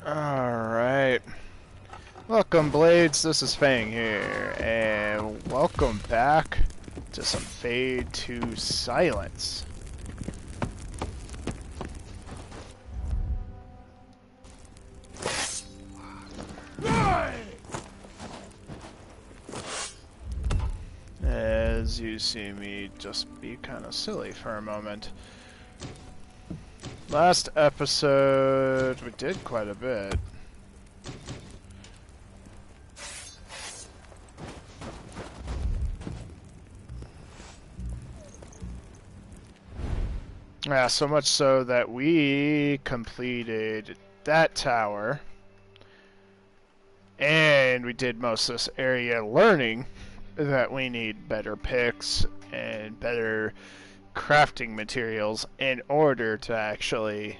Alright. Welcome, Blades. This is Fang here, and welcome back to some Fade to Silence. As you see me just be kind of silly for a moment. Last episode, we did quite a bit. Yeah, so much so that we completed that tower. And we did most of this area learning that we need better picks and better crafting materials in order to actually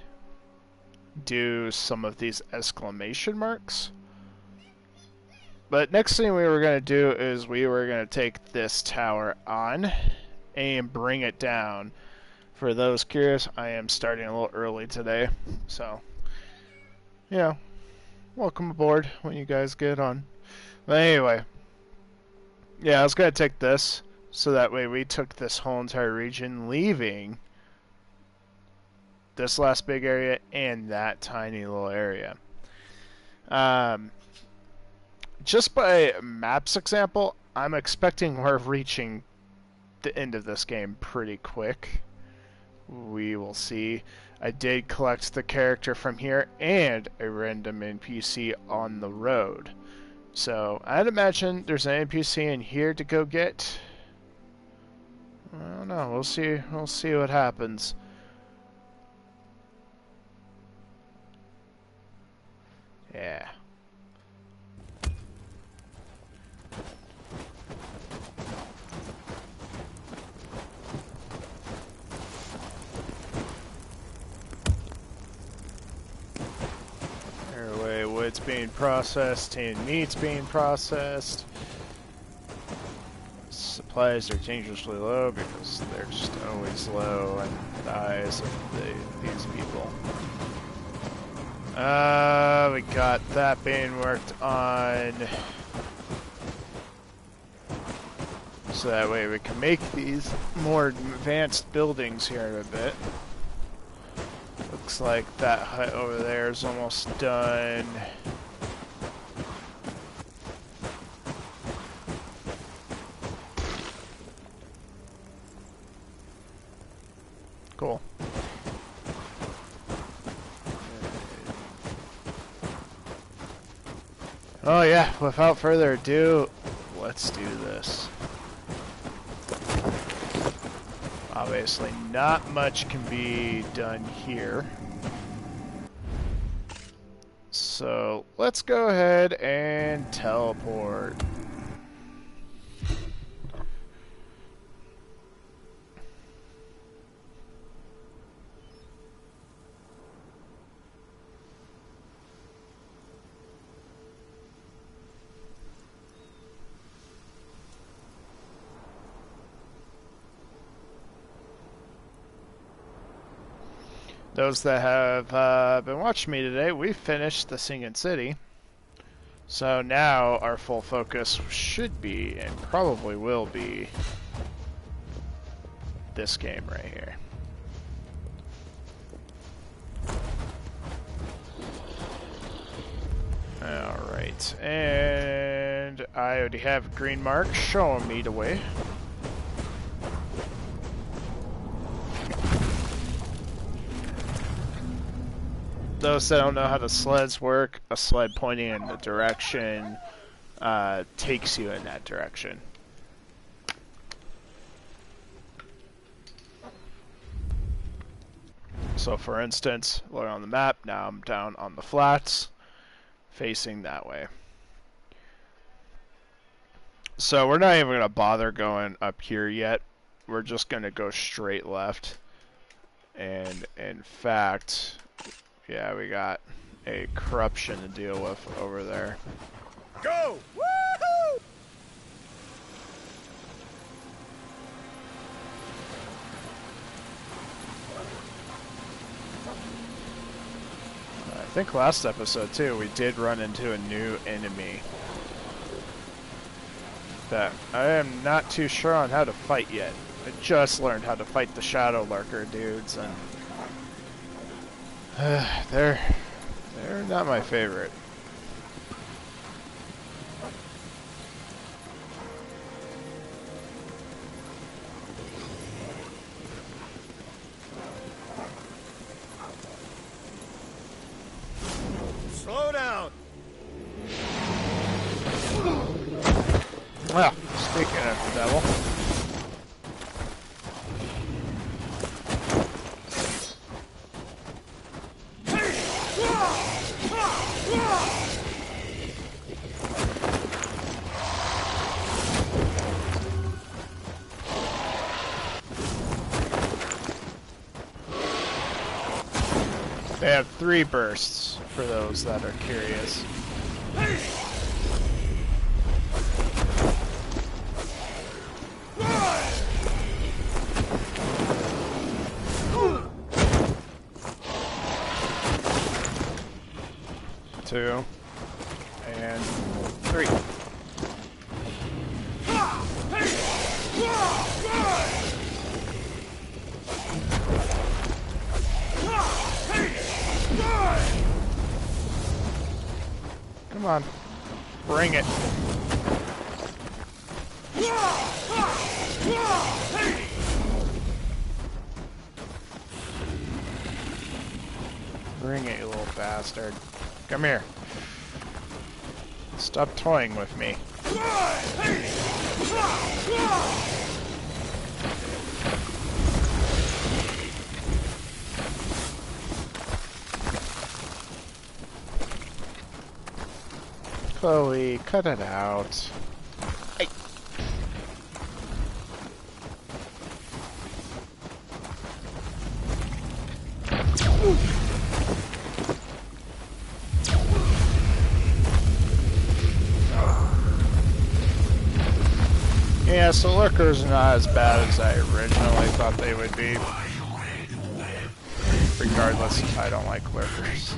do some of these exclamation marks. But next thing we were going to do is we were going to take this tower on and bring it down. For those curious, I am starting a little early today, so yeah, welcome aboard when you guys get on. But anyway, yeah, I was going to take this, so that way we took this whole entire region, leaving this last big area and that tiny little area. Just by maps example, I'm expecting we're reaching the end of this game pretty quick. We will see. I did collect the character from here and a random NPC on the road. So I'd imagine there's an NPC in here to go get. I don't know. We'll see. We'll see what happens. Yeah. Airway wood's being processed, tin meat's being processed. Supplies are dangerously low because they're just always low in the eyes of these people. We got that being worked on. So that way we can make these more advanced buildings here in a bit. Looks like that hut over there is almost done. Cool. Oh yeah, without further ado, let's do this. Obviously, not much can be done here. So, let's go ahead and teleport. Those that have been watching me today, we finished the Singing City. So now our full focus should be, and probably will be, this game right here. Alright, and I already have a green mark showing me the way. Those that don't know how the sleds work, a sled pointing in the direction takes you in that direction. So for instance, look on the map, now I'm down on the flats, facing that way. So we're not even going to bother going up here yet. We're just going to go straight left. And in fact, yeah, we got a corruption to deal with over there. Go! Woohoo! think last episode too, we did run into a new enemy that I am not too sure on how to fight yet. I just learned how to fight the Shadow Lurker dudes, and they're not my favorite. Slow down. Well, speaking of the devil. They have 3 bursts, for those that are curious. Two and 3. Come on, bring it. Bring it, you little bastard. Come here. Stop toying with me. Chloe, cut it out. Hey. Yeah, so lurkers are not as bad as I originally thought they would be. Regardless, I don't like lurkers.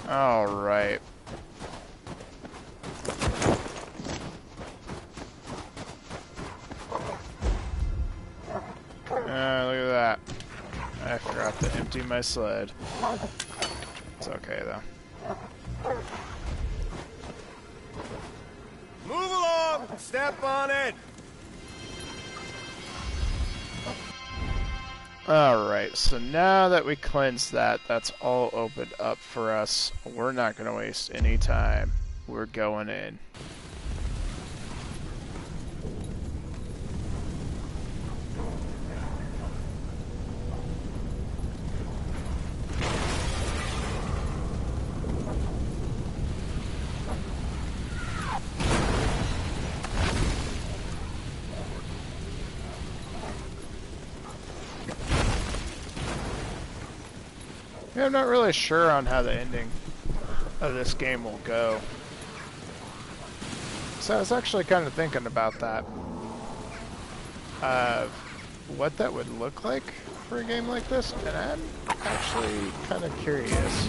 All right. Look at that. I forgot to empty my sled. It's okay though. Move along. Step on it. Alright, so now that we cleansed that, that's all opened up for us. We're not going to waste any time. We're going in. Yeah, I'm not really sure on how the ending of this game will go. So I was actually kind of thinking about that. What that would look like for a game like this, and I'm actually kind of curious.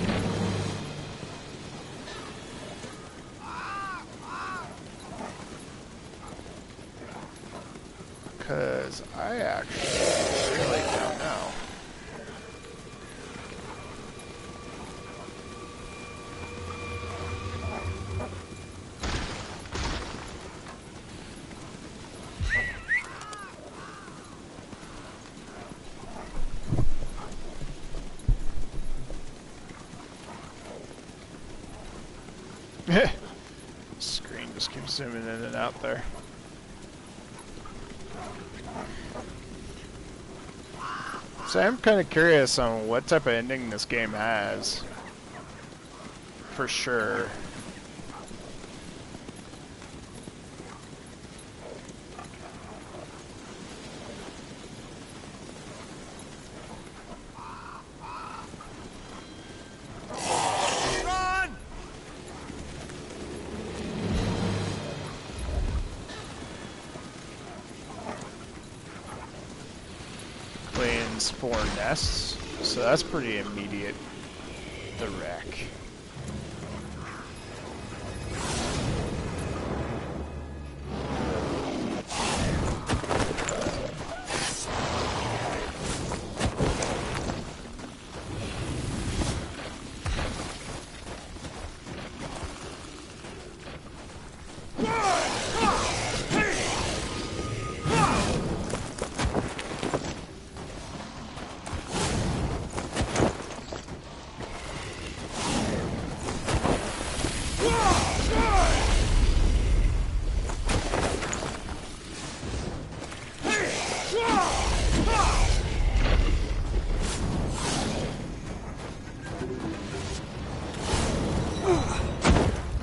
Because I actually really don't know. Screen just keeps zooming in and out there. So I'm kind of curious on what type of ending this game has. For sure. needs 4 nests, so that's pretty immediate. The wreck.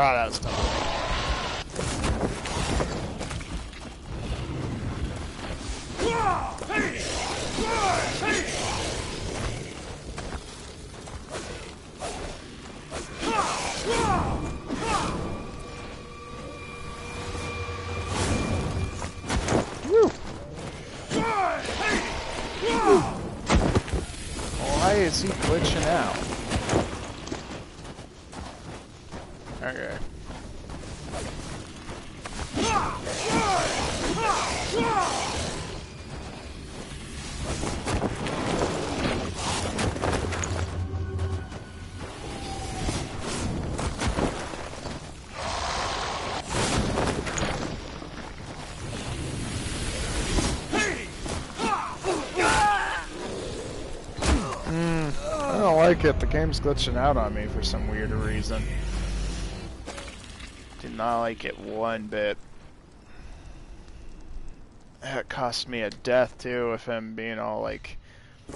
Oh, that was tough. Why is he glitching out? Okay. I don't like it. The game's glitching out on me for some weird reason. Did not like it one bit. That cost me a death too, with him being all like...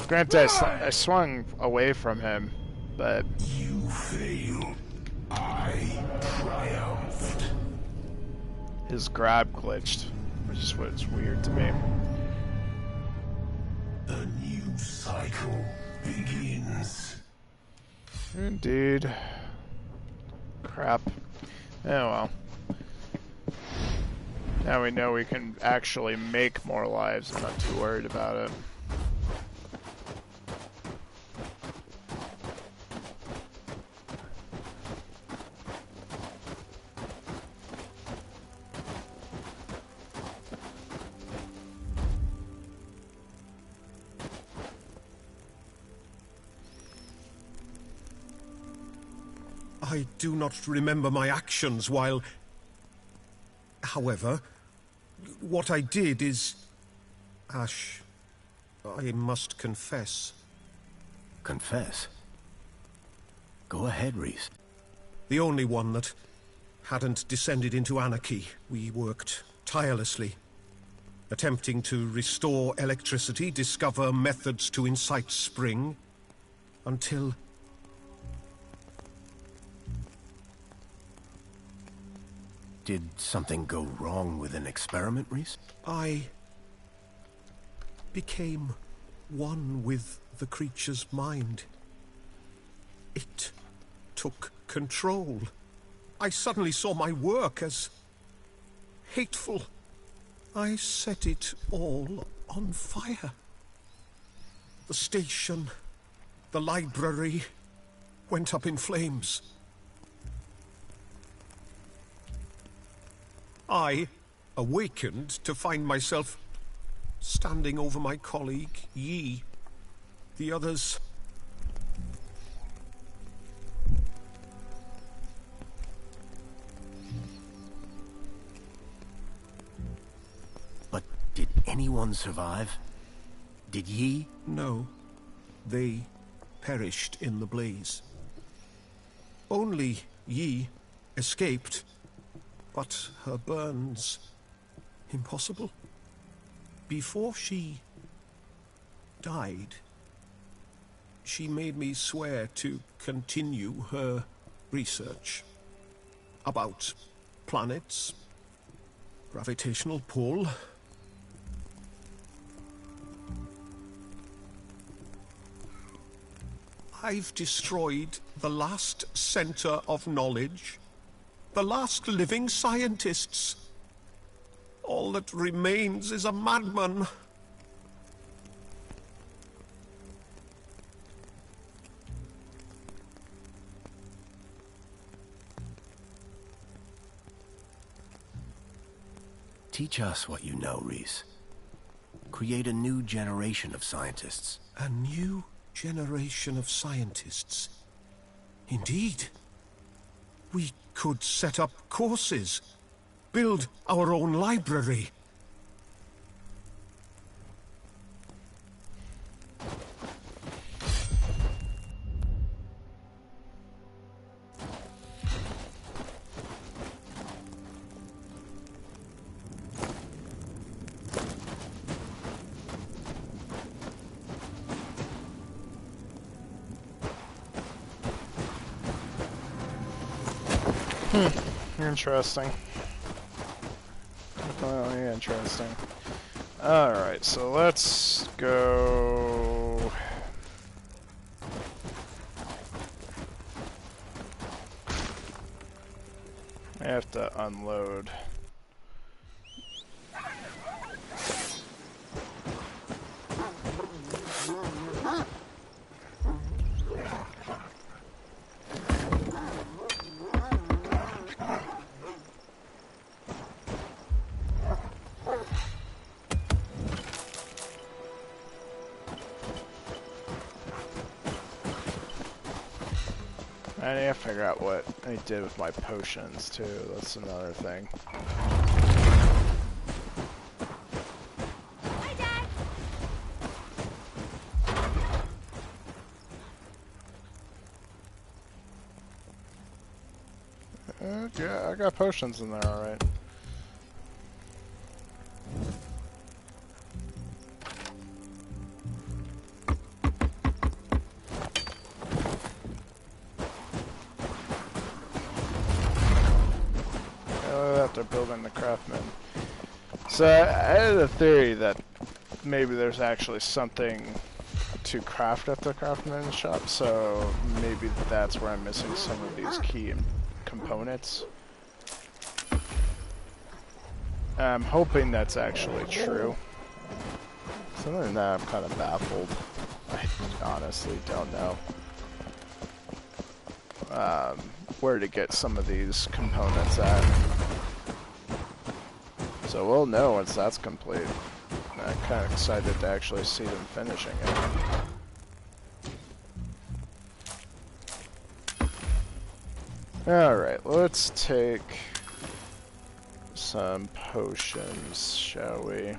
Granted, I swung away from him, but... You failed. I triumphed. His grab glitched, which is what's weird to me. A new cycle begins. Indeed. Crap. Oh well. Now we know we can actually make more lives. I'm not too worried about it. I do not remember my actions while... However, what I did is... Ash, I must confess. Confess? Go ahead, Rhys. The only one that hadn't descended into anarchy. We worked tirelessly, attempting to restore electricity, discover methods to incite spring, until... Did something go wrong with an experiment, Rhys? I became one with the creature's mind. It took control. I suddenly saw my work as hateful. I set it all on fire. The station, the library, went up in flames. I awakened to find myself standing over my colleague, Yi. The others... But did anyone survive? Did Yi? No. They perished in the blaze. Only Yi escaped. But her burns... impossible. Before she died, she made me swear to continue her research about planets, gravitational pull. I've destroyed the last center of knowledge. The last living scientists. All that remains is a madman. Teach us what you know, Rhys. Create a new generation of scientists. A new generation of scientists. Indeed. We could set up courses. Build our own library. Interesting. Definitely interesting. Alright, so let's go... I have to unload. I need to figure out what I did with my potions too. That's another thing. Hi, Dad. Yeah, I got potions in there, alright. They're building the craftsman. So I had a theory that maybe there's actually something to craft at the craftsman shop, so maybe that's where I'm missing some of these key components. I'm hoping that's actually true. Other than that, I'm kind of baffled. I honestly don't know where to get some of these components at. So we'll know once that's complete. I'm kind of excited to actually see them finishing it. Alright, let's take some potions, shall we?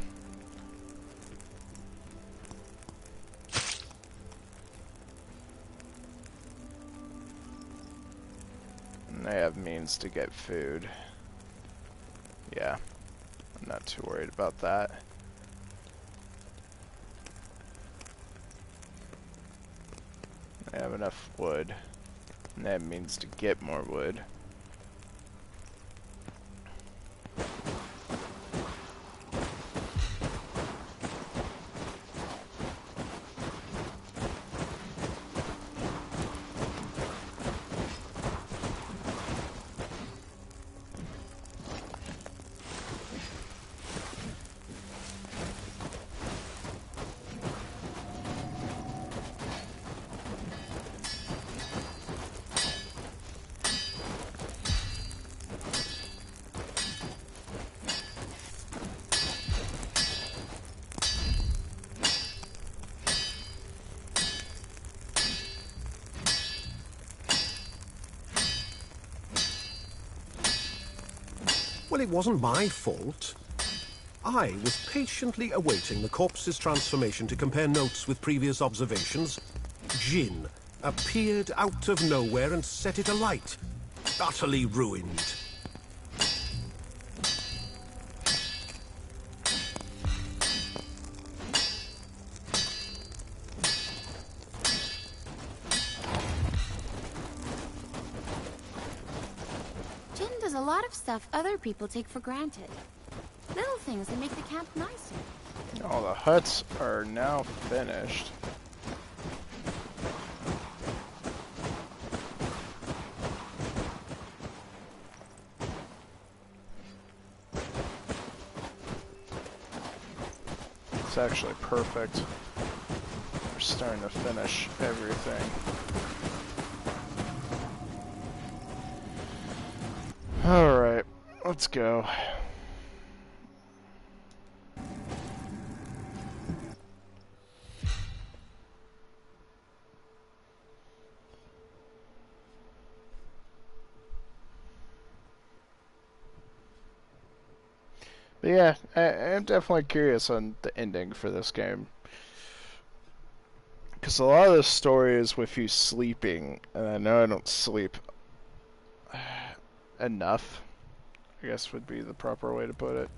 And I have means to get food. Yeah. I'm not too worried about that. I have enough wood, and that means to get more wood. Well, it wasn't my fault. I was patiently awaiting the corpse's transformation to compare notes with previous observations. Jinn appeared out of nowhere and set it alight. Utterly ruined. Jinn does a lot of stuff other people take for granted. Little things that make the camp nicer. All the huts are now finished. It's actually perfect. We're starting to finish everything. Alright, let's go. But yeah, I'm definitely curious on the ending for this game. Because a lot of the story is with you sleeping, and I know I don't sleep enough, I guess would be the proper way to put it.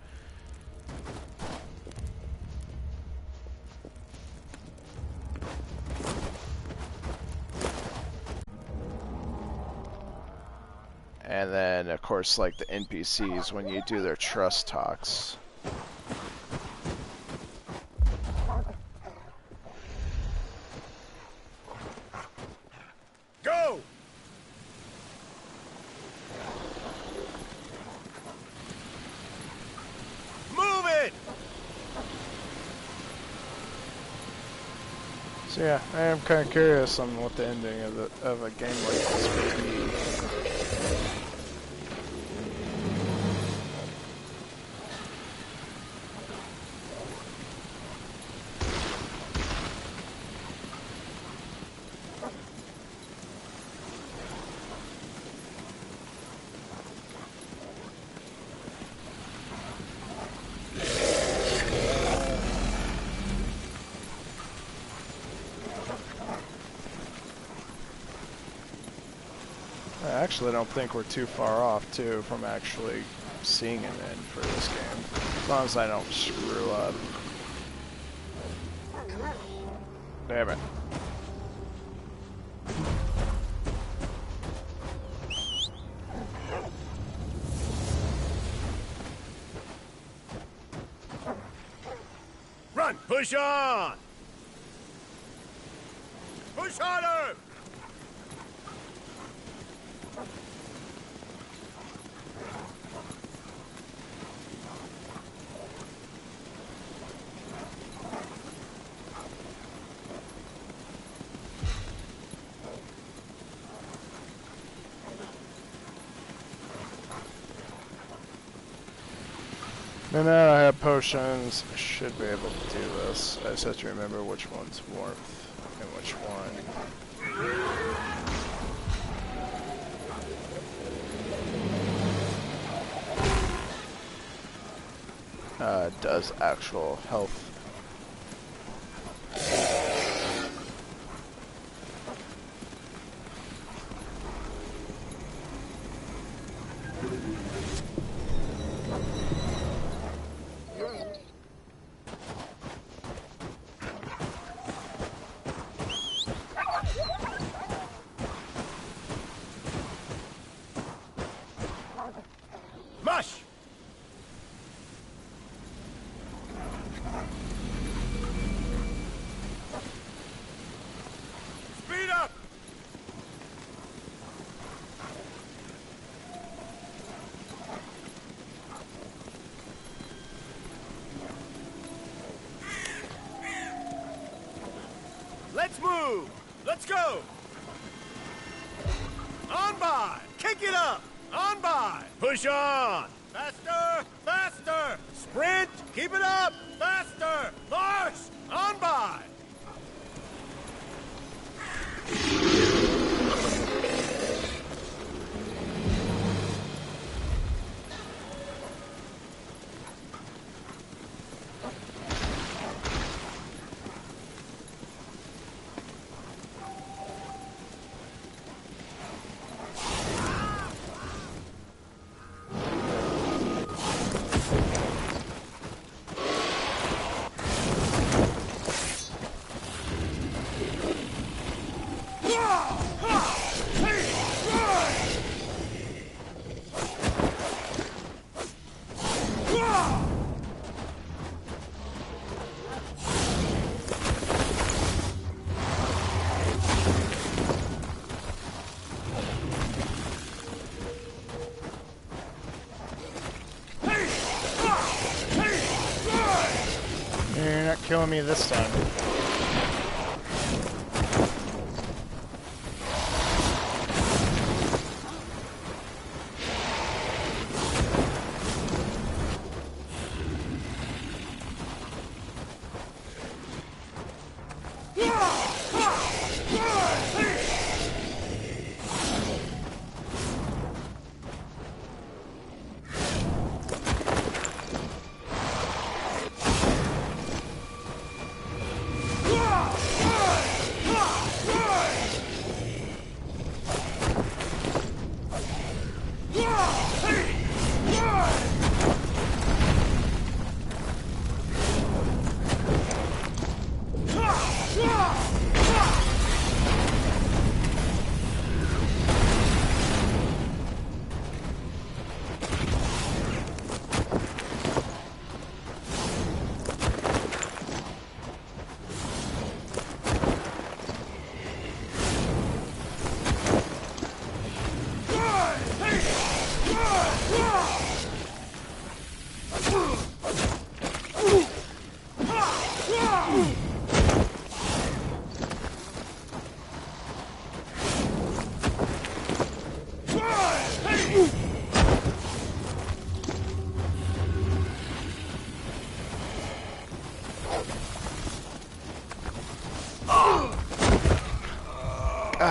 And then, of course, like the NPCs when you do their trust talks. Go! Move it! So yeah, I am kind of curious on what the ending of a game like this would be. I actually don't think we're too far off, too, from actually seeing an end for this game. As long as I don't screw up. Damn it. Run! Push on! Push harder! And now I have potions. I should be able to do this. I just have to remember which one's warmth and which one. Does actual health. Mush! Speed up! Let's move! Let's go! On by! Kick it up! On by! Push on! Faster! Faster! Sprint! Keep it up! Faster! March! On by! You're not killing me this time.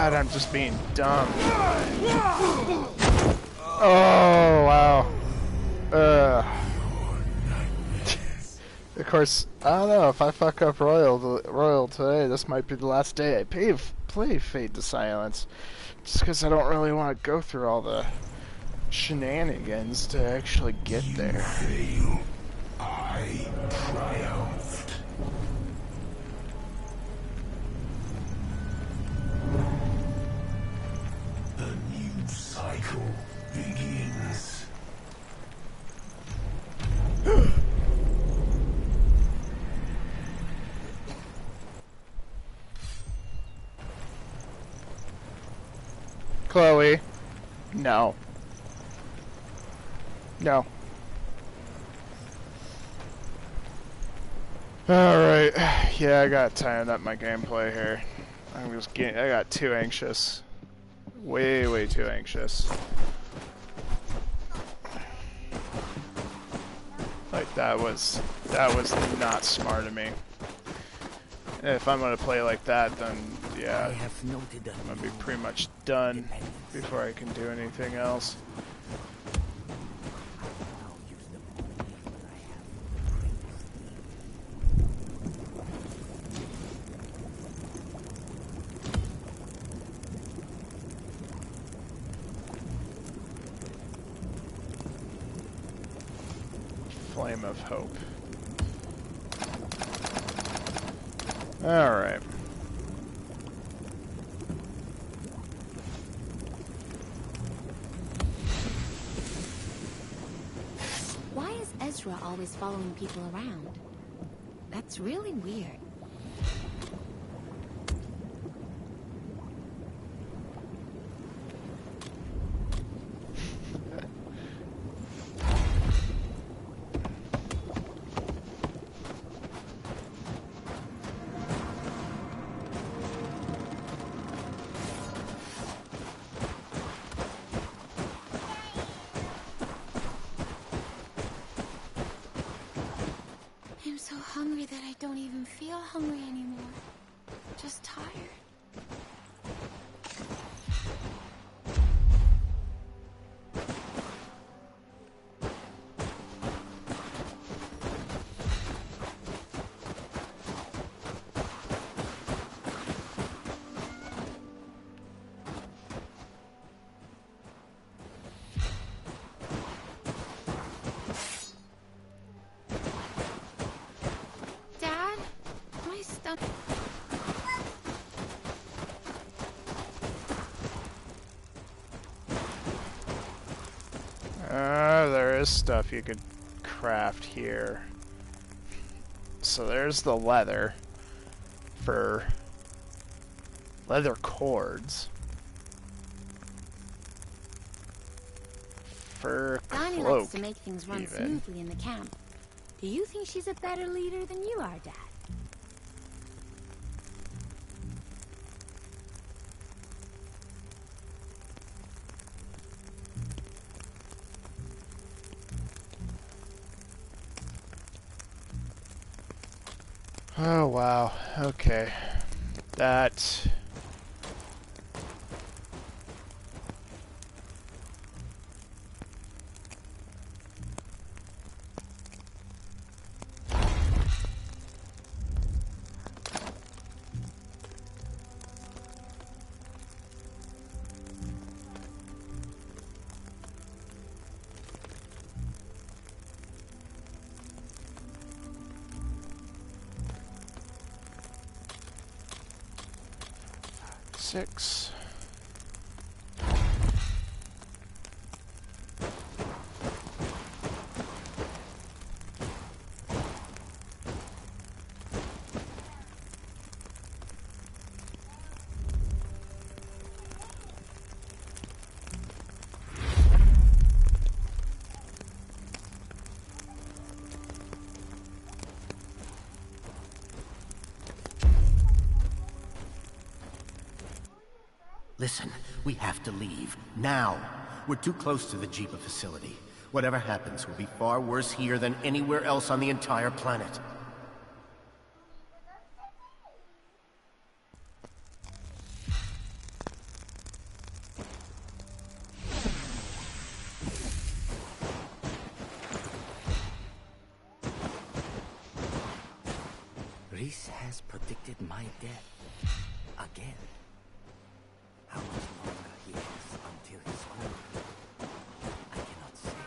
God, I'm just being dumb. Oh, wow. Of course, I don't know, if I fuck up Royal today, this might be the last day I play Fade to Silence. Just because I don't really want to go through all the shenanigans to actually get there. Fail. I triumphed. A new cycle begins. Chloe. No. No. Alright. Yeah, I got tighten up my gameplay here. I got too anxious. Way too anxious. Like that was not smart of me. If I'm gonna play like that, then yeah, I'm gonna be pretty much done before I can do anything else. Flame of Hope. Alright. Why is Ezra always following people around? That's really weird. I'm so hungry that I don't even feel hungry anymore. Just tired. Dad, my stomach. There is stuff you could craft here. So there's the leather for leather cords. Fur Donnie cloak, likes to make things run even. smoothly in the camp. Do you think she's a better leader than you are, Dad? Oh wow, okay. That... Six. Listen, we have to leave. Now! We're too close to the Jeepa facility. Whatever happens will be far worse here than anywhere else on the entire planet. This has predicted my death. Again. How much longer he has until his own, I cannot say.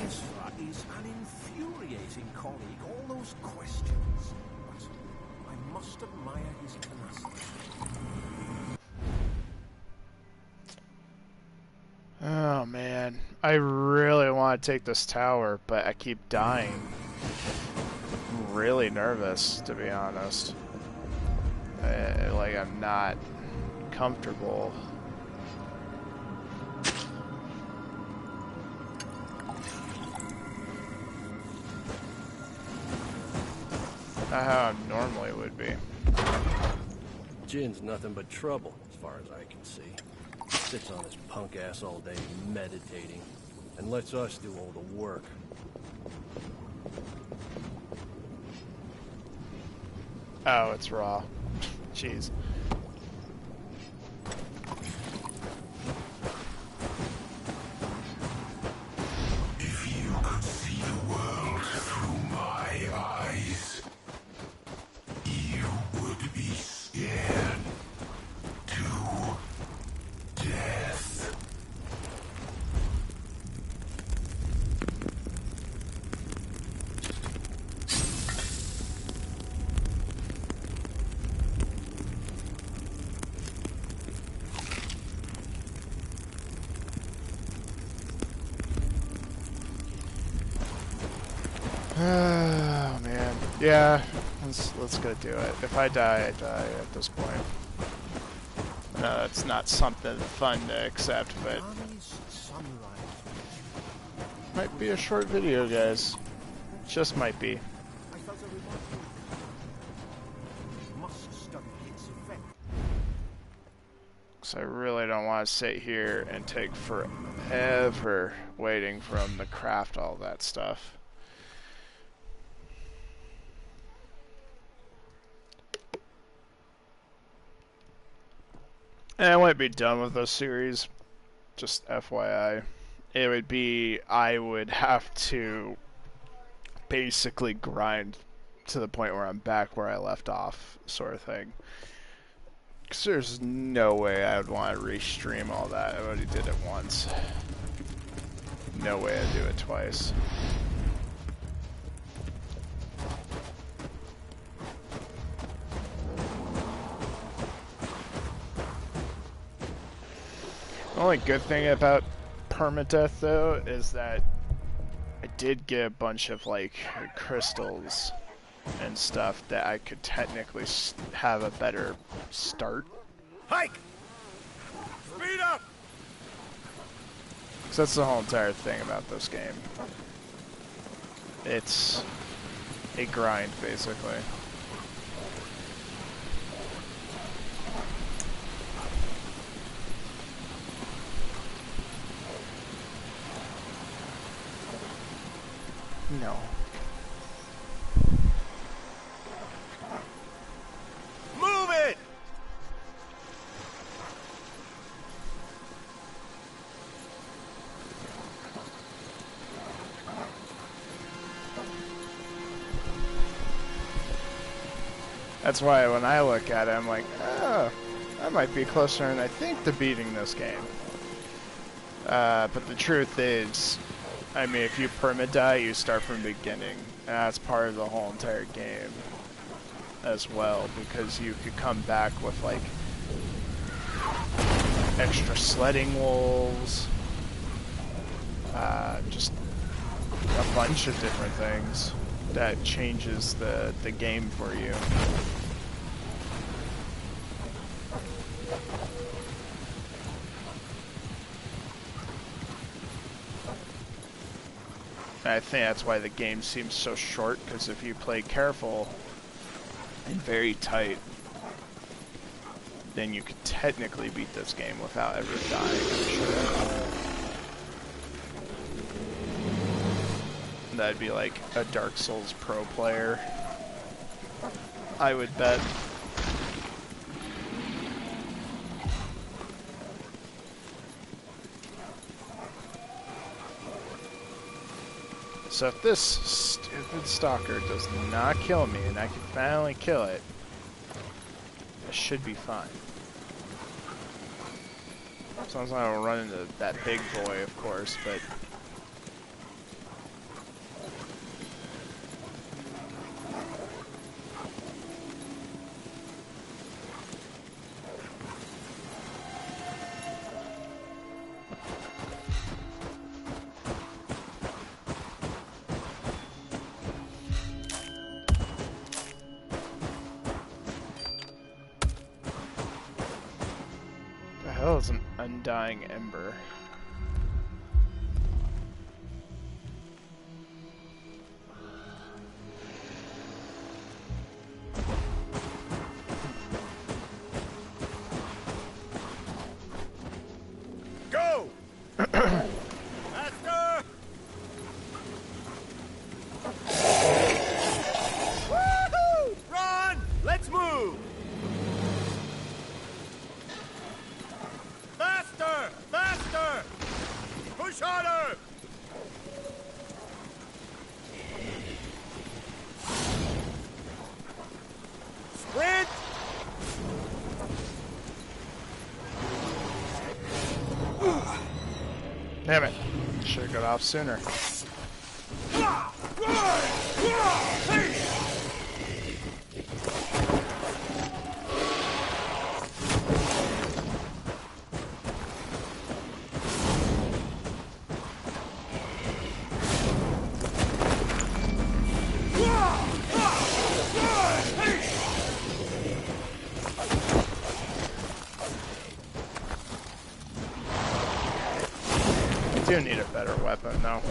Ezra is an infuriating colleague, all those questions. But I must admire his tenacity. Oh man, I really want to take this tower, but I keep dying. I'm really nervous, to be honest. Like, I'm not comfortable. Not how I normally would be. Jin's nothing but trouble, as far as I can see. Sits on his punk ass all day meditating, and lets us do all the work. Oh, it's raw. Jeez. If you could see the world through my eyes, you would be scared to death. Oh man, yeah. Let's go do it. If I die, I die at this point. It's not something fun to accept, but might be a short video, guys. Just might be. I felt a remarkable. Must study its effect. So I really don't want to sit here and take forever waiting for them to craft all that stuff. And I might be done with this series, just FYI. It would be, I would have to basically grind to the point where I'm back where I left off, sort of thing. Because there's no way I would want to restream all that. I already did it once. No way I'd do it twice. The only good thing about permadeath, though, is that I did get a bunch of, like, crystals and stuff that I could technically have a better start. Hike! Speed up! So that's the whole entire thing about this game. It's a grind, basically. No. Move it! That's why when I look at it, I'm like, oh, I might be closer than I think to beating this game. But the truth is, I mean, if you perma-die, you start from the beginning. And that's part of the whole entire game as well, because you could come back with, like, extra sledding wolves, just a bunch of different things that changes the game for you. And I think that's why the game seems so short, because if you play careful and very tight, then you could technically beat this game without ever dying, I'm sure. That'd be like a Dark Souls pro player, I would bet. So if this stupid stalker does not kill me and I can finally kill it, I should be fine. As long as I don't run into that big boy, of course, but... the hell is an undying ember? Go! Faster! Woohoo! Run! Let's move! Faster! Faster! Push harder! Sprint! Damn it. Should have got off sooner. I do need a better weapon, though.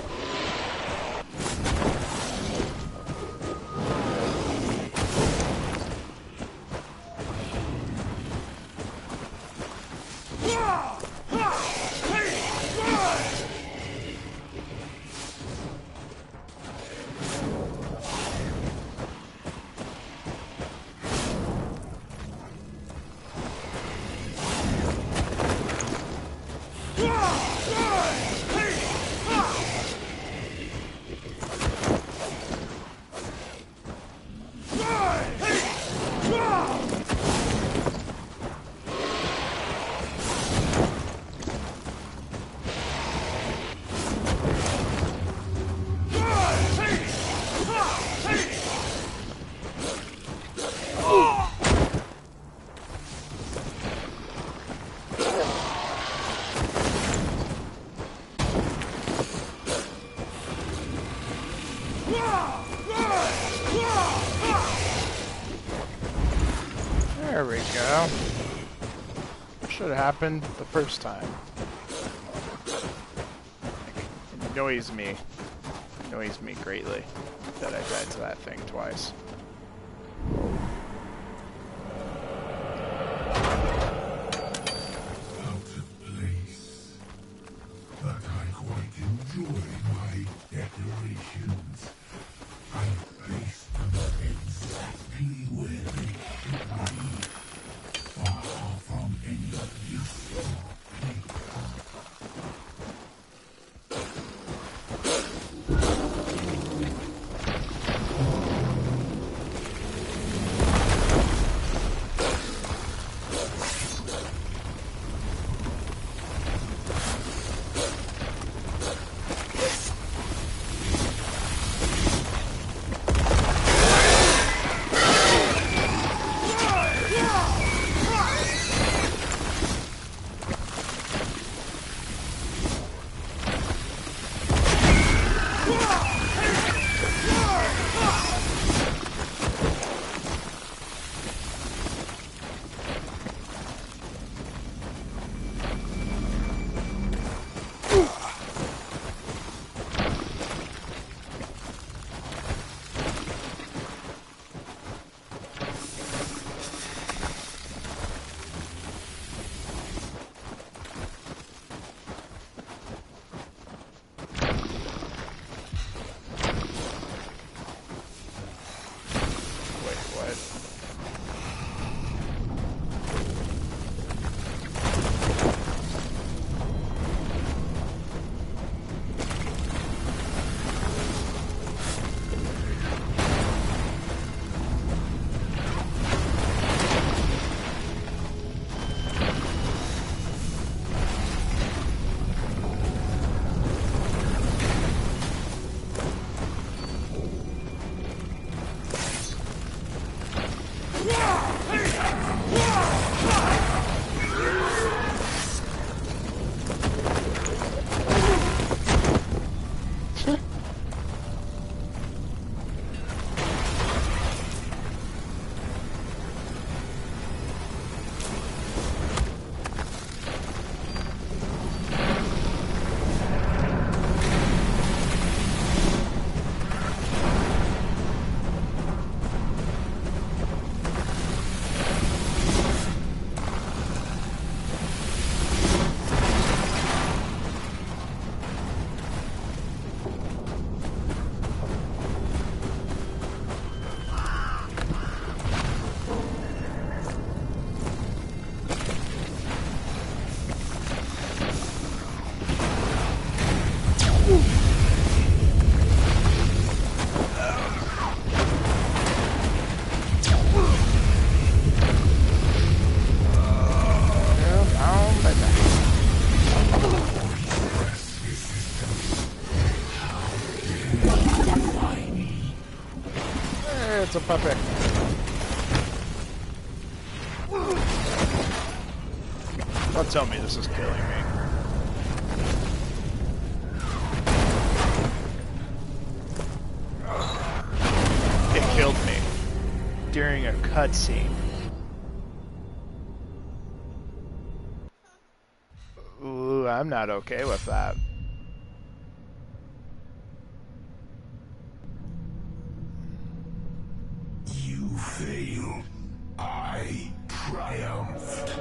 There we go. Should have happened the first time. It annoys me greatly that I died to that thing twice. Out of place, but I quite enjoy my decorations. I placed them exactly where they should be, far from any useful place. It's a puppet. Don't tell me this is killing me. It killed me during a cutscene. Ooh, I'm not okay with that. You failed. I triumphed.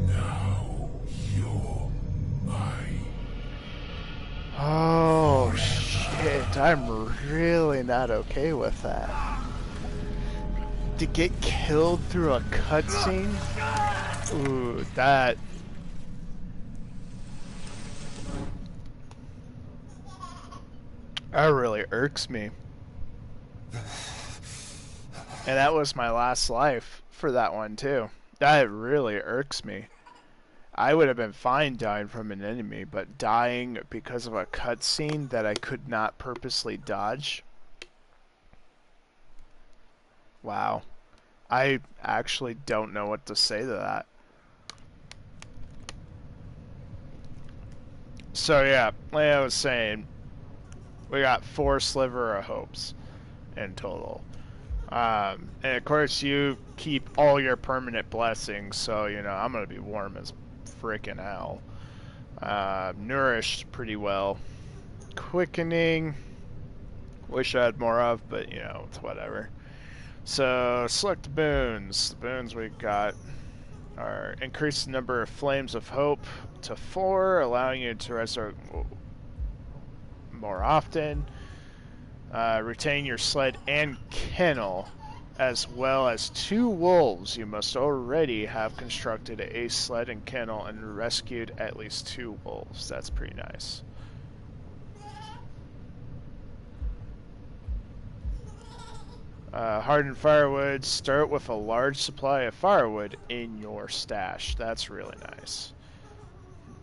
Now you're mine. Oh shit, I'm really not okay with that. To get killed through a cutscene? Ooh, that... That really irks me. And that was my last life for that one too. That really irks me. I would have been fine dying from an enemy, but dying because of a cutscene that I could not purposely dodge? Wow. I actually don't know what to say to that. So yeah, like I was saying, we got 4 Sliver of Hopes in total. And of course you keep all your permanent blessings, so you know, I'm gonna be warm as freaking hell. Nourished pretty well. Quickening, wish I had more of, but you know, it's whatever. So, select the boons. The boons we've got are increase the number of Flames of Hope to 4, allowing you to resurrect more often. Retain your sled and kennel, as well as 2 wolves. You must already have constructed a sled and kennel and rescued at least 2 wolves. That's pretty nice. Hardened firewood. Start with a large supply of firewood in your stash. That's really nice.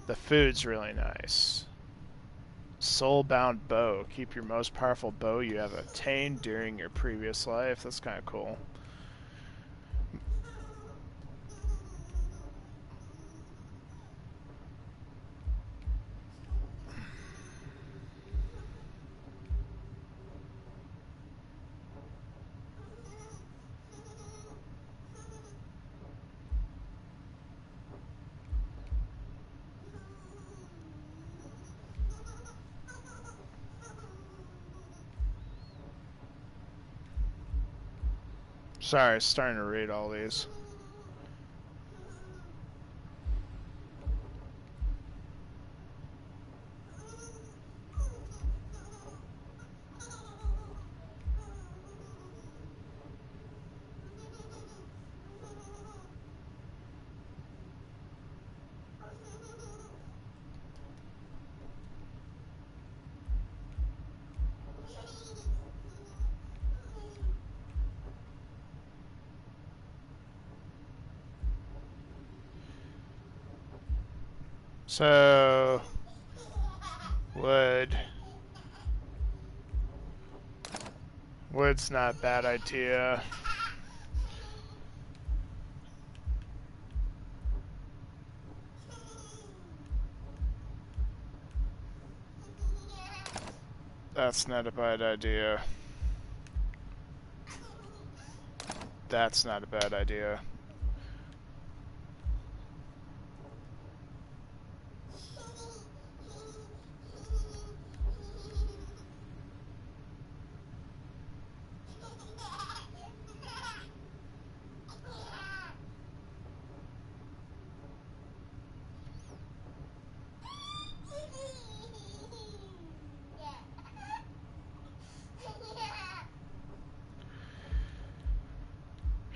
The food's really nice. Soulbound bow. Keep your most powerful bow you have obtained during your previous life. That's kind of cool. Sorry, I was starting to read all these. So, wood's not a bad idea. That's not a bad idea. That's not a bad idea.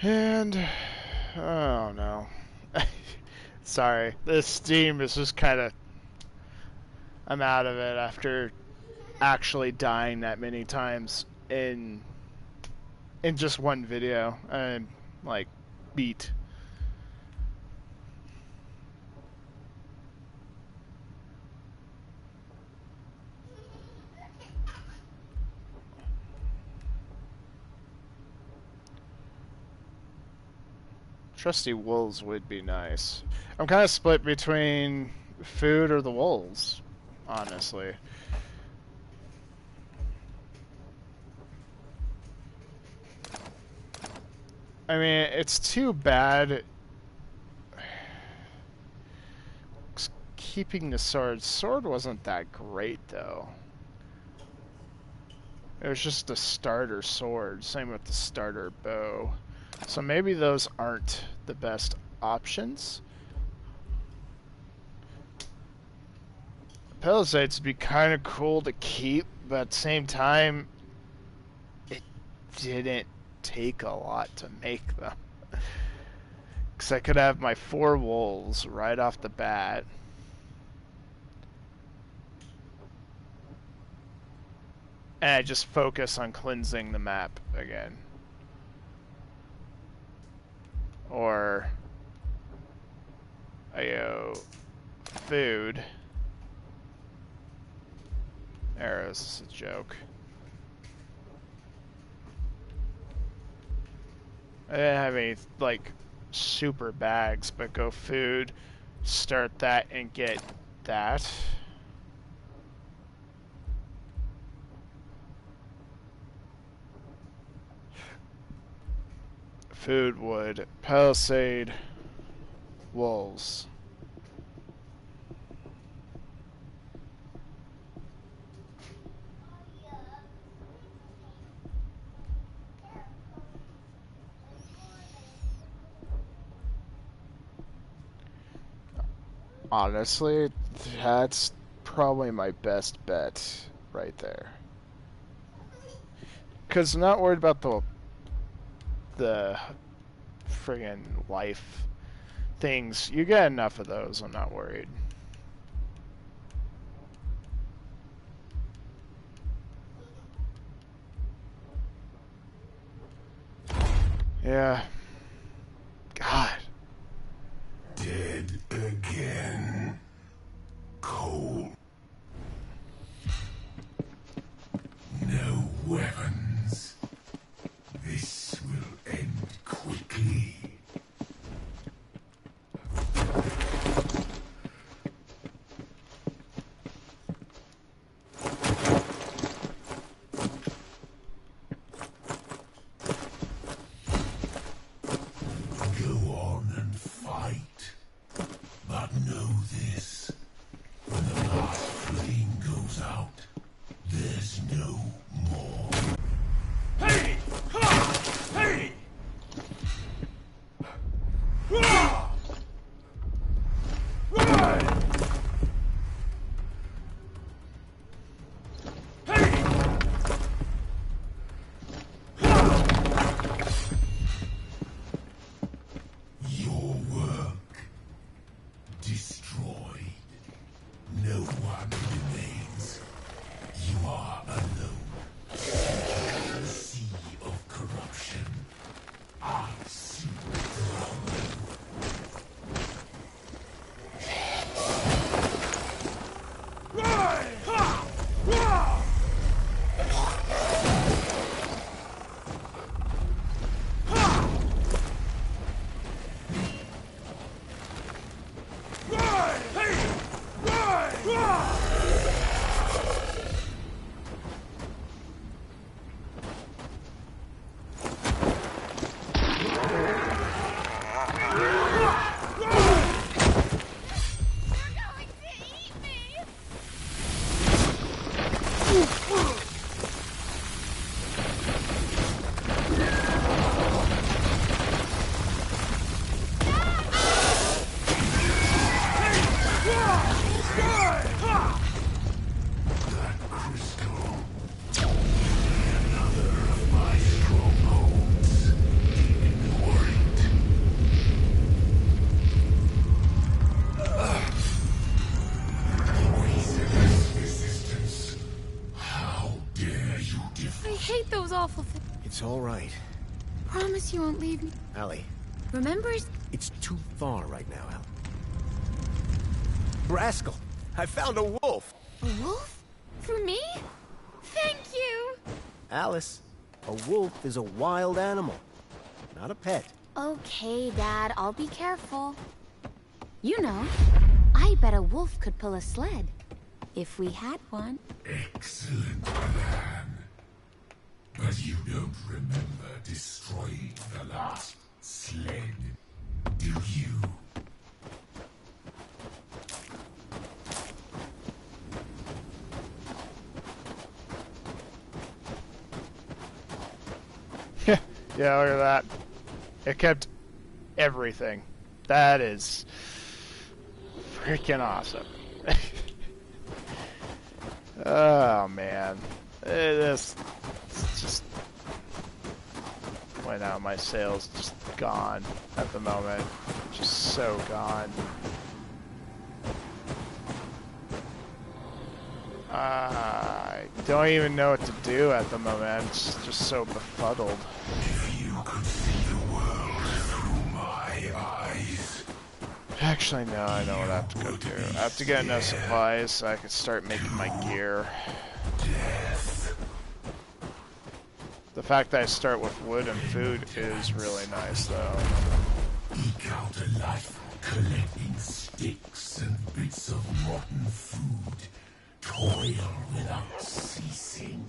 And, oh no. Sorry, this Steam is just kind of, I'm out of it after actually dying that many times in just one video. like, beat. Trusty wolves would be nice. I'm kind of split between food or the wolves, honestly. I mean, it's too bad keeping the sword. Sword wasn't that great, though. It was just a starter sword. Same with the starter bow. So maybe those aren't the best options. Palisades would be kind of cool to keep, but at the same time, it didn't take a lot to make them. Because I could have my 4 wolves right off the bat. And I just focus on cleansing the map again. Or I go food. Arrows is a joke. I didn't have any like super bags, but go food, start that and get that. Food, wood, palisade, wolves. Honestly, that's probably my best bet right there. Because I'm not worried about the friggin' life things. You get enough of those, I'm not worried. Yeah. God. Dead again. Cold. No weapons. This will end quickly. Go on and fight. But know this. When the last flame goes out, there's no more. Hey! Ha! Hey! Ah! Right! Hey! Your work destroyed. No one remains. You are alone. The sea of corruption. I see from you. Right! Ha! Ah! Right! Hey! Right! Ah! That crystal. Another of my strongholds. Ignore it. Poisonous resistance. How dare you defy? I hate those awful things. It's all right. Promise you won't leave me. Allie, Remember? it's too far right now, Allie. Rascal, I found a wolf. A wolf? For me? Thank you! Alice, a wolf is a wild animal, not a pet. Okay, Dad, I'll be careful. You know, I bet a wolf could pull a sled. If we had one. Excellent plan. But you don't remember destroying the last sled, do you? Yeah, look at that. It kept everything. That is freaking awesome. Oh man, this just went out. My sales just gone at the moment. Just so gone. I don't even know what to do at the moment. It's just so befuddled. If you could see the world through my eyes. Actually, no, I know what I have to go do. I have to get enough supplies so I can start making my gear. Death. The fact that I start with wood and food is really nice, though. Eke out a life collecting sticks and bits of rotten food. Toil without ceasing.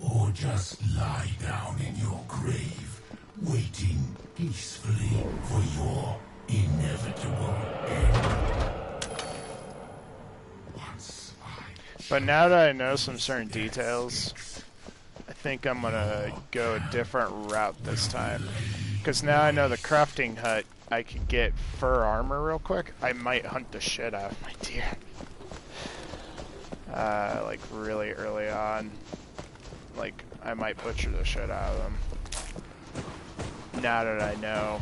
Or just lie down in your grave, waiting peacefully for your inevitable end. Once But now that I know some certain details, I think I'm gonna go a different route this time. Because now I know the crafting hut, I could get fur armor real quick. I might hunt the shit out of my deer. Like really early on. Like, I might butcher the shit out of them. Now that I know.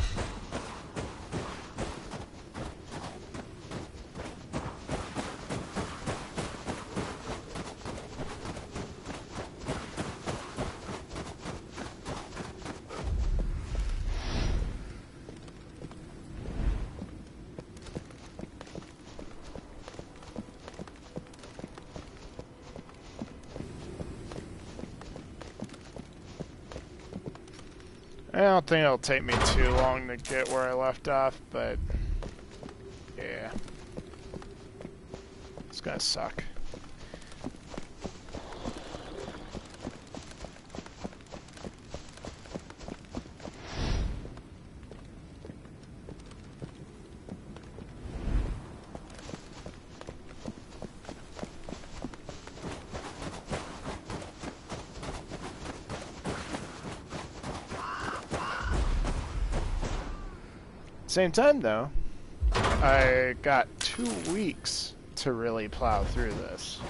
I don't think it'll take me too long to get where I left off, but yeah, it's gonna suck. Same time though, I got 2 weeks to really plow through this.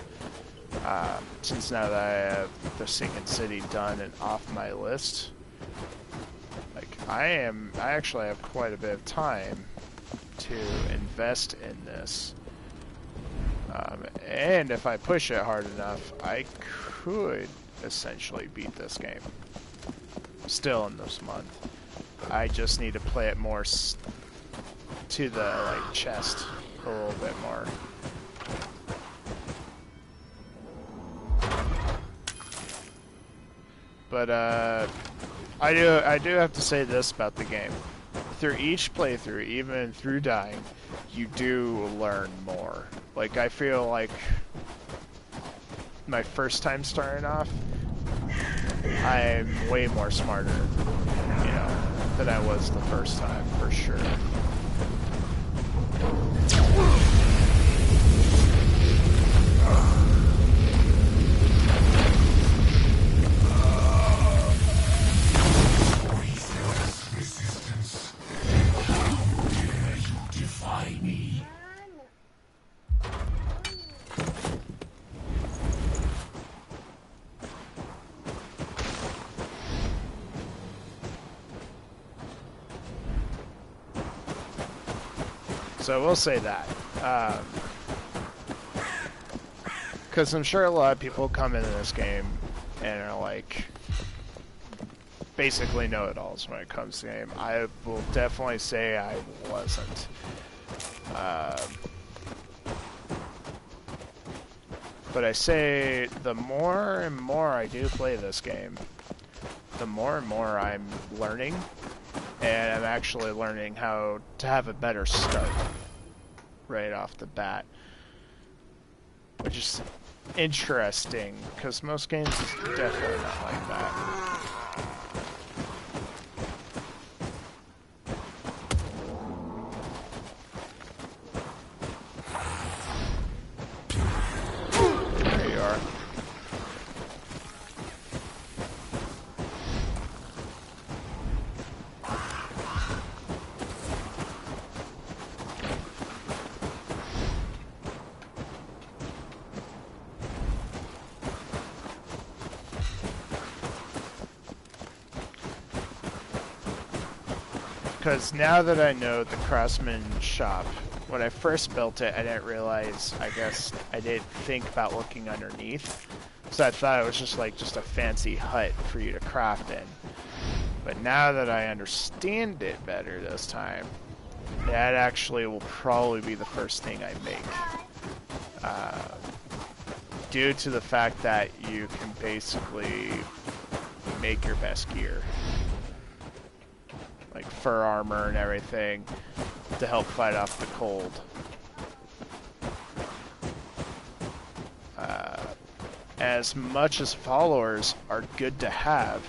Since now that I have the Sinking City done and off my list, like I actually have quite a bit of time to invest in this. And if I push it hard enough, I could essentially beat this game. Still in this month. I just need to play it more to the like chest a little bit more. But I do have to say this about the game. Through each playthrough, even through dying, you do learn more. Like I feel like my first time starting off, I'm way more smarter, you know, than I was the first time, for sure. Resistance. How dare you defy me? So we'll say that. Because I'm sure a lot of people come into this game and are like, basically know-it-alls when it comes to the game. I will definitely say I wasn't. But I say the more and more I do play this game, the more and more I'm learning, and I'm actually learning how to have a better start right off the bat, which is interesting, because most games is definitely not like that. There you are. Because now that I know the Craftsman shop, when I first built it, I didn't realize, I guess, I didn't think about looking underneath. So I thought it was just like a fancy hut for you to craft in. But now that I understand it better this time, that actually will probably be the first thing I make. Due to the fact that you can basically make your best gear. Like fur armor and everything to help fight off the cold. As much as followers are good to have,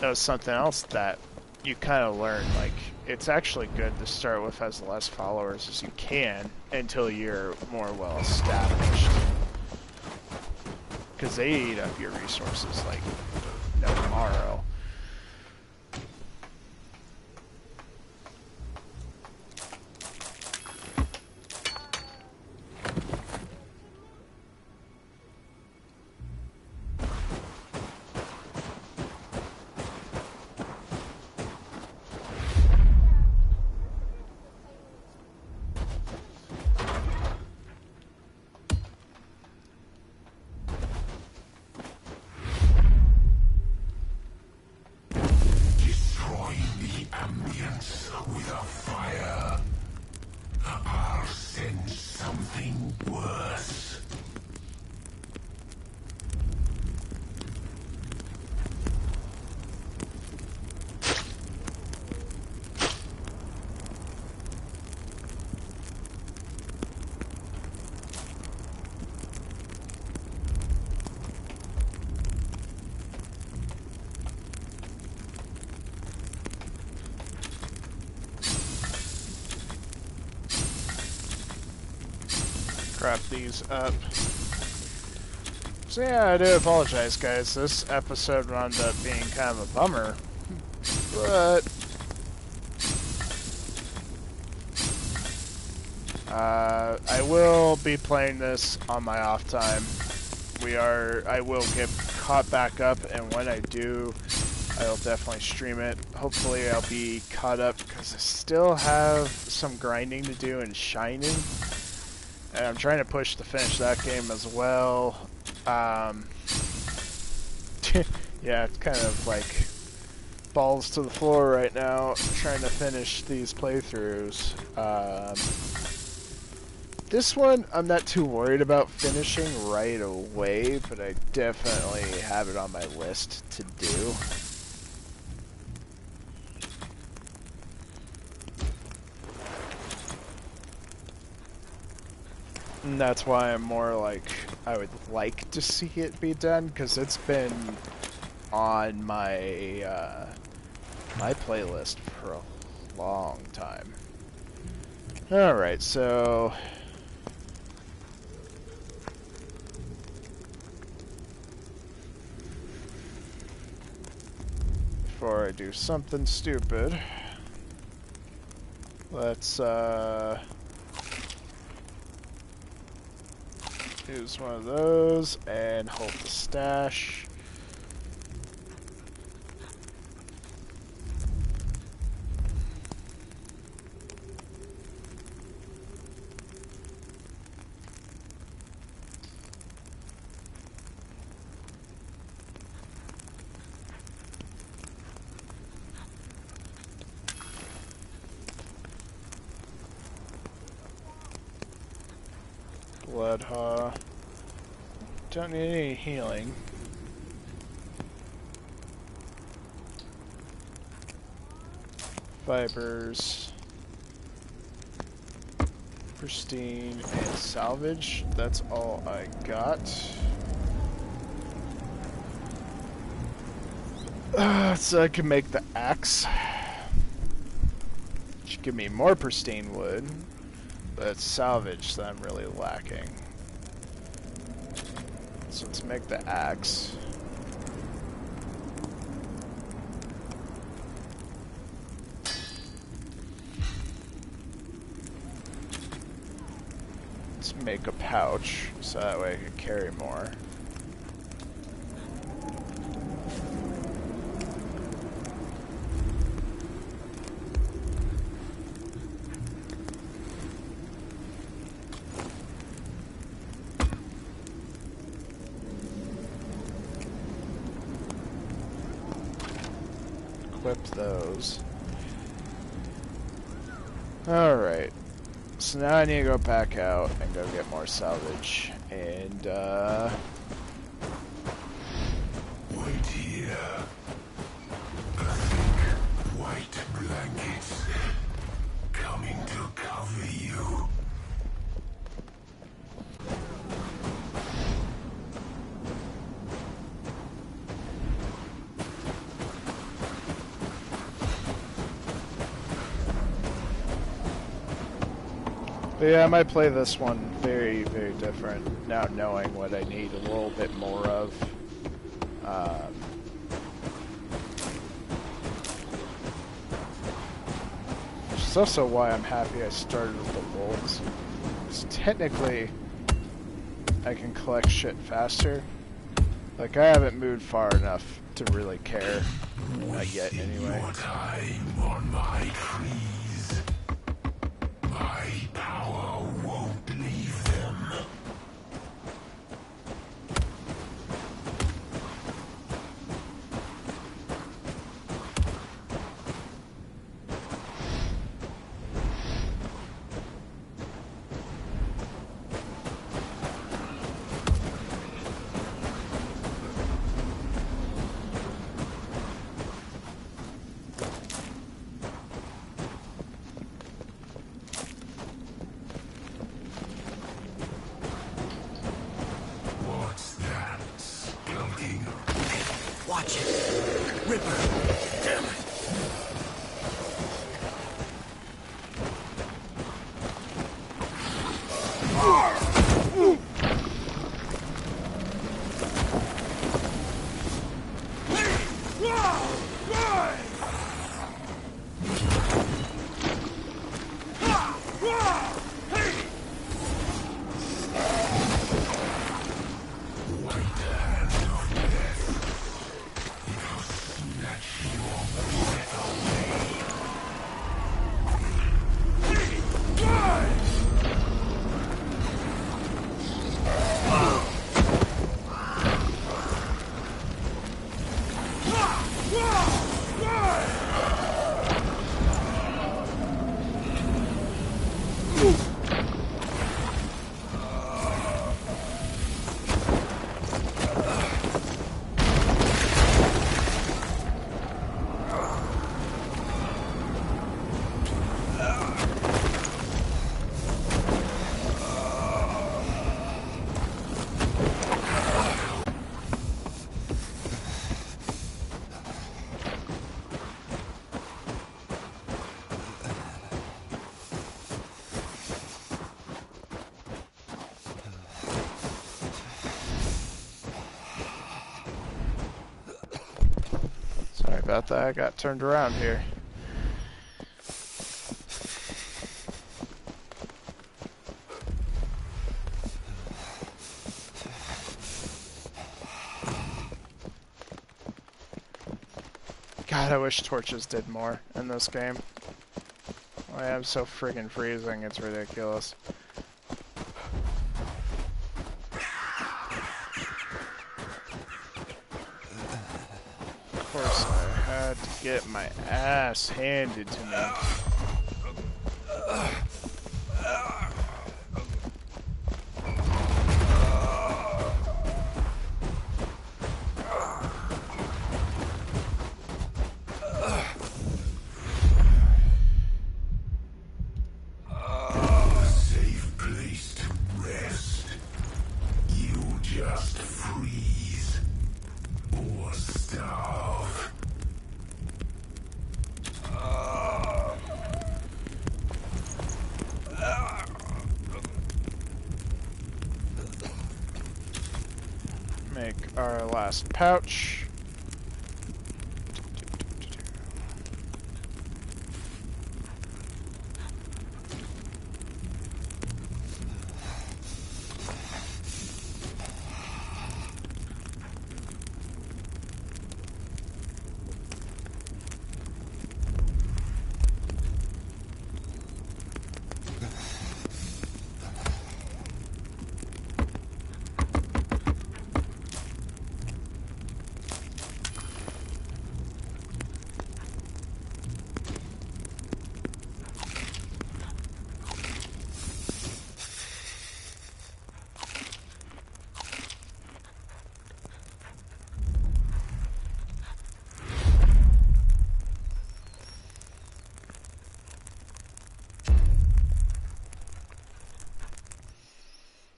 that was something else that you kind of learn. Like, it's actually good to start with as less followers as you can until you're more well established. Because they eat up your resources like no tomorrow. Craft these up. So yeah, I do apologize, guys. This episode wound up being kind of a bummer, but I will be playing this on my off time. I will get caught back up, and when I do, I'll definitely stream it. Hopefully I'll be caught up, because I still have some grinding to do in Shining. And I'm trying to push to finish that game as well. Yeah, it's kind of like balls to the floor right now, trying to finish these playthroughs. This one, I'm not too worried about finishing right away, but I definitely have it on my list to do. And that's why I'm more like, I would like to see it be done, because it's been on my my playlist for a long time. Alright, so before I do something stupid, let's use one of those and hold the stash. Blood Haw. Don't need any healing. Vipers. Pristine and salvage. That's all I got. So I can make the axe. Should give me more pristine wood. But it's salvage that I'm really lacking. So let's make the axe. Let's make a pouch so that way I can carry more. Equip those. Alright. So now I need to go back out and go get more salvage. And, Wait here. A thick white blanket coming to cover you. but yeah, I might play this one very, very different now knowing what I need a little bit more of. Which is also why I'm happy I started with the wolves. Because technically, I can collect shit faster. Like, I haven't moved far enough to really care. Not yet, anyway. Your time on my trees. My power won't leave them. What's that? Skulking? Watch it! Ripper! Damn it! Sorry about that, I got turned around here. God, I wish torches did more in this game. I am so friggin' freezing, it's ridiculous. Of course, I had to get my ass handed to me. make our last pouch.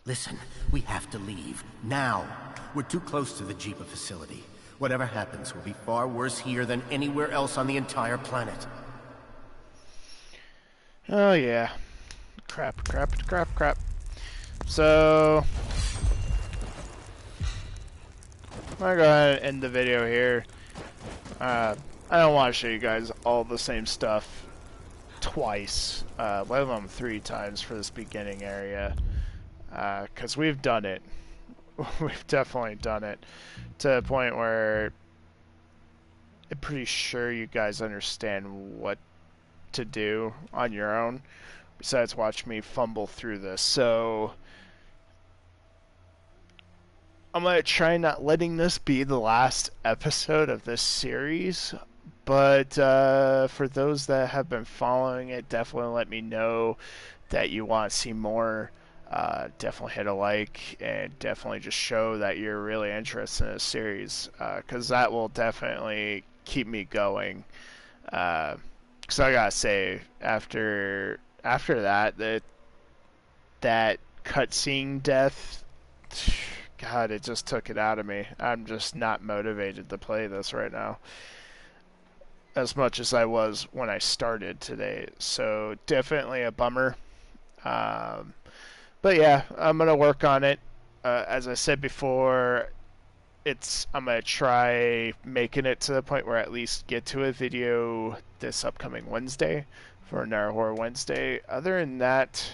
Listen, we have to leave. Now. We're too close to the Jeepa facility. Whatever happens will be far worse here than anywhere else on the entire planet. Oh yeah. Crap, crap, crap, crap. So I'm gonna go ahead and end the video here. I don't want to show you guys all the same stuff twice, let alone 3 times for this beginning area. Because we've done it. We've definitely done it to the point where I'm pretty sure you guys understand what to do on your own, besides watch me fumble through this. So I'm going to try not letting this be the last episode of this series, but for those that have been following it, definitely let me know that you want to see more. Definitely hit a like and definitely just show that you're really interested in this series, because that will definitely keep me going. Because I gotta say, after that cutscene death, God, it just took it out of me. I'm just not motivated to play this right now as much as I was when I started today. So definitely a bummer. But yeah, I'm gonna work on it. As I said before, I'm gonna try making it to the point where I at least get to a video this upcoming Wednesday for Nara Horror Wednesday. Other than that,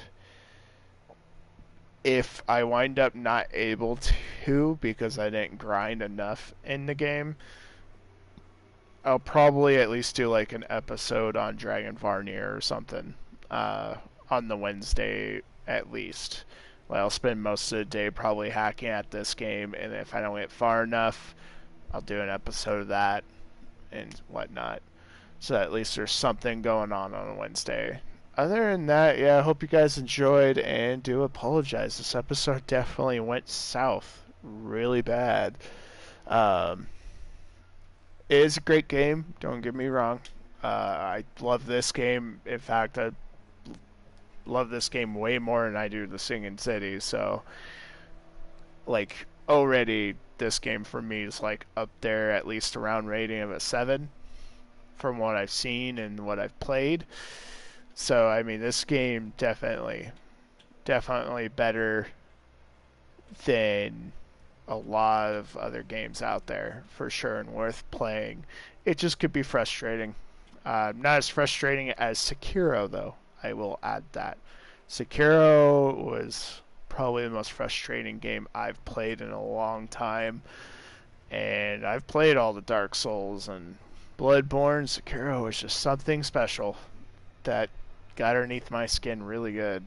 if I wind up not able to because I didn't grind enough in the game, I'll probably at least do like an episode on Dragon Varnir or something on the Wednesday at least. Well, I'll spend most of the day probably hacking at this game, and if I don't get far enough, I'll do an episode of that and whatnot. So at least there's something going on a Wednesday. Other than that, yeah, I hope you guys enjoyed, and do apologize. This episode definitely went south really bad. It is a great game, don't get me wrong. I love this game. In fact, I love this game way more than I do the Singing City, so like already this game for me is like up there, at least around rating of a 7 from what I've seen and what I've played. So I mean, this game definitely better than a lot of other games out there for sure, and worth playing. It just could be frustrating. Not as frustrating as Sekiro though, I will add that. Sekiro was probably the most frustrating game I've played in a long time. And I've played all the Dark Souls and Bloodborne. Sekiro was just something special that got underneath my skin really good.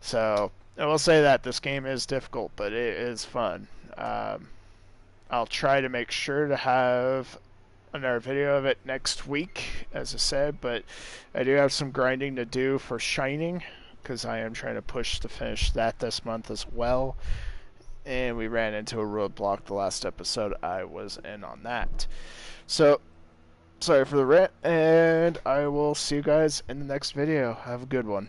So I will say that this game is difficult, but it is fun. I'll try to make sure to have another video of it next week, as I said, but I do have some grinding to do for Shining, because I am trying to push to finish that this month as well. And we ran into a roadblock the last episode I was in on that. So, sorry for the rant, and I will see you guys in the next video. Have a good one.